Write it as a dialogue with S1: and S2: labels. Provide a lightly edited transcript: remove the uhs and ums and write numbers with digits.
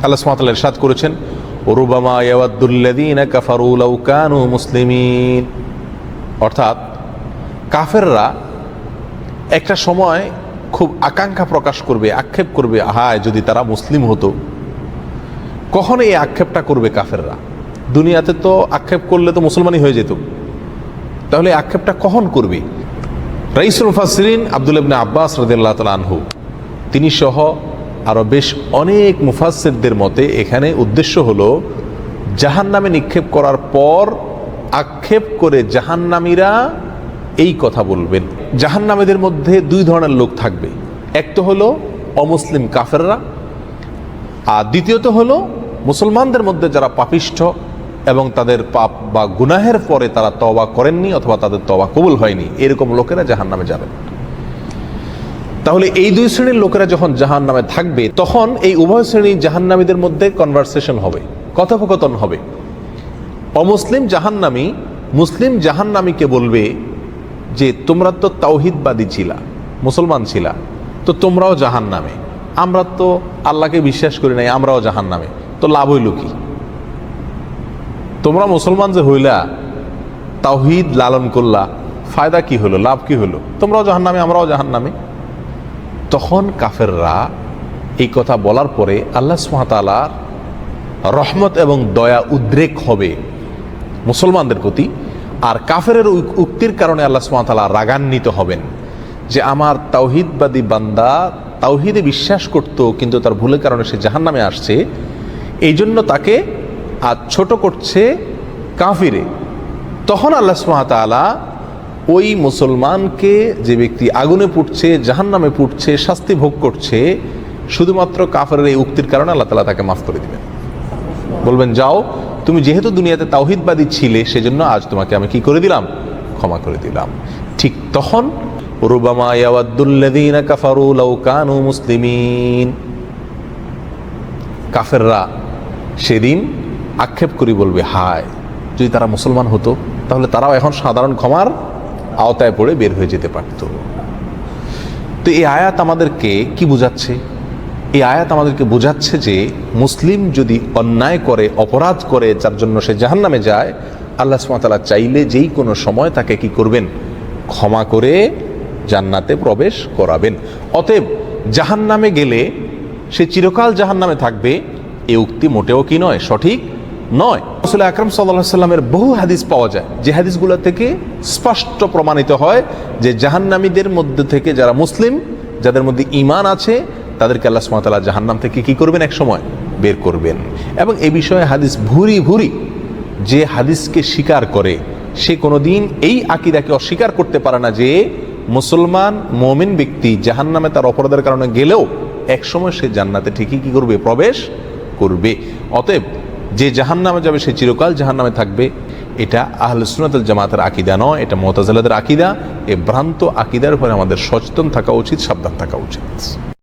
S1: আল্লাহ সুবহানাহু ওয়া তাআলা ইরশাদ করেছেন, রুবামা ইয়াওয়াদ্দুল্লাযীনা কাফারু লাউ কানু মুসলিমিন। অর্থাৎ কাফেররা একটা সময় খুব আকাঙ্ক্ষা প্রকাশ করবে, আক্ষেপ করবে, হায় যদি তারা মুসলিম হতো। কখন এই আক্ষেপটা করবে কাফেররা? দুনিয়াতে তো আক্ষেপ করলে তো মুসলমানই হয়ে যেত, তাহলে আক্ষেপটা কখন করবে? রাইসুল মুফাসসিরিন আব্দুল্লাহ ইবনে আব্বাস রাদিয়াল্লাহু তাআলা আনহু তিনি সহ আরও বেশ অনেক মুফাসসিরদের মতে এখানে উদ্দেশ্য হলো জাহান্নামে নিক্ষেপ করার পর আক্ষেপ করে জাহান্নামীরা এই কথা বলবেন। জাহান্নামীদের মধ্যে দুই ধরনের লোক থাকবে, এক তো হলো অমুসলিম কাফেররা, আর দ্বিতীয়ত হলো মুসলমানদের মধ্যে যারা পাপিষ্ঠ এবং তাদের পাপ বা গুনাহের পরে তারা তওবা করেননি অথবা তাদের তওবা কবুল হয়নি, এরকম লোকেরা জাহান্নামে যাবেন। তাহলে এই দুই শ্রেণীর লোকেরা যখন জাহান্নামে থাকবে, তখন এই উভয় শ্রেণী জাহান্নামীদের মধ্যে কনভারসেশন হবে, কথোপকথন হবে। অমুসলিম জাহান্নামী মুসলিম জাহান্নামীকে বলবে যে তোমরা তো তাওহীদবাদী ছিলা, মুসলমান ছিলা, তো তোমরাও জাহান্নামে। আমরা তো আল্লাহকে বিশ্বাস করি নাই, আমরাও জাহান্নামে, তো লাভ হইল কি? তোমরা মুসলমান যে হইলা, তাওহীদ লালন করলা, ফায়দা কি হলো, লাভ কি হলো? তোমরাও জাহান্নামে, আমরাও জাহান্নামে। তখন কাফেররা এই কথা বলার পরে আল্লাহ সুবহানাহু ওয়া তাআলার রহমত এবং দয়া উদ্রেক হবে মুসলমানদের প্রতি, আর কাফেরের উক্তির কারণে আল্লাহ সুবহানাহু ওয়া তাআলা রাগান্বিত হবেন যে আমার তাওহীদবাদী বান্দা তাওহীদে বিশ্বাস করত, কিন্তু তার ভুলের কারণে সে জাহান্নামে আসছে, এই জন্য তাকে আজ ছোট করছে কাফিরে। তখন আল্লাহ সুবহানাহু ওয়া তাআলা ওই মুসলমানকে, যে ব্যক্তি আগুনে পুড়ছে, জাহান্নামে পুড়ছে, শাস্তি ভোগ করছে, শুধুমাত্র কাফেরের এই উক্তির কারণে আল্লাহ তাআলা তাকে মাফ করে দিবেন। বলবেন, যাও, তুমি যেহেতু দুনিয়াতে তাওহীদবাদী ছিলে, সেজন্য আজ তোমাকে আমি কি করে দিলাম? ক্ষমা করে দিলাম। ঠিক তখন রুবামা ইয়াওয়াদ্দুল্লাযীনা কাফারু লাউ কানু মুসলিমিন, কাফেররা সেদিন আক্ষেপ করে বলবে, হায় যদি তারা মুসলমান হতো, তাহলে তারাও এখন সাধারণ ক্ষমার আওতায় পড়ে বের হয়ে যেতে পারত। তো এই আয়াত আমাদেরকে কি বোঝাচ্ছে? এই আয়াত আমাদেরকে বোঝাচ্ছে যে মুসলিম যদি অন্যায় করে, অপরাধ করে, যার জন্য সে জাহান্নামে যায়, আল্লাহ সুবহানাহু ওয়া তাআলা চাইলে যেই কোনো সময় তাকে কি করবেন? ক্ষমা করে জান্নাতে প্রবেশ করাবেন। অতএব জাহান্নামে গেলে সে চিরকাল জাহান্নামে থাকবে, এই উক্তি মোটেও কি নয়, সঠিক নয়। রাসূল আকরাম সাল্লাল্লাহু আলাইহি ওয়াসাল্লামের বহু হাদিস পাওয়া যায়, যে হাদিসগুলো থেকে স্পষ্ট প্রমাণিত হয় যে জাহান্নামীদের মধ্যে থেকে যারা মুসলিম, যাদের মধ্যে ঈমান আছে, তাদেরকে আল্লাহ সুবহানাহু ওয়া তাআলা জাহান্নাম থেকে কি করবেন? এক সময় বের করবেন। এবং এই বিষয়ে হাদিস ভুরি ভুরি। যে হাদিসকে স্বীকার করে সে কোনোদিন এই আকীদাকে অস্বীকার করতে পারে না যে মুসলমান মুমিন ব্যক্তি জাহান্নামে তার অপরাধের কারণে গেলেও এক সময় সে জান্নাতে ঠিকই কি করবে? প্রবেশ করবে। অতএব যে জাহান্নামে যাবে সে চিরকাল জাহান্নামে থাকবে, এটা আহলুস সুন্নাত ওয়াল জামাতের আকীদা নয়, এটা মুতাজিলাদের আকীদা। এই ভ্রান্ত আকীদার উপরে আমাদের সচেতন থাকা উচিত, সাবধান থাকা উচিত।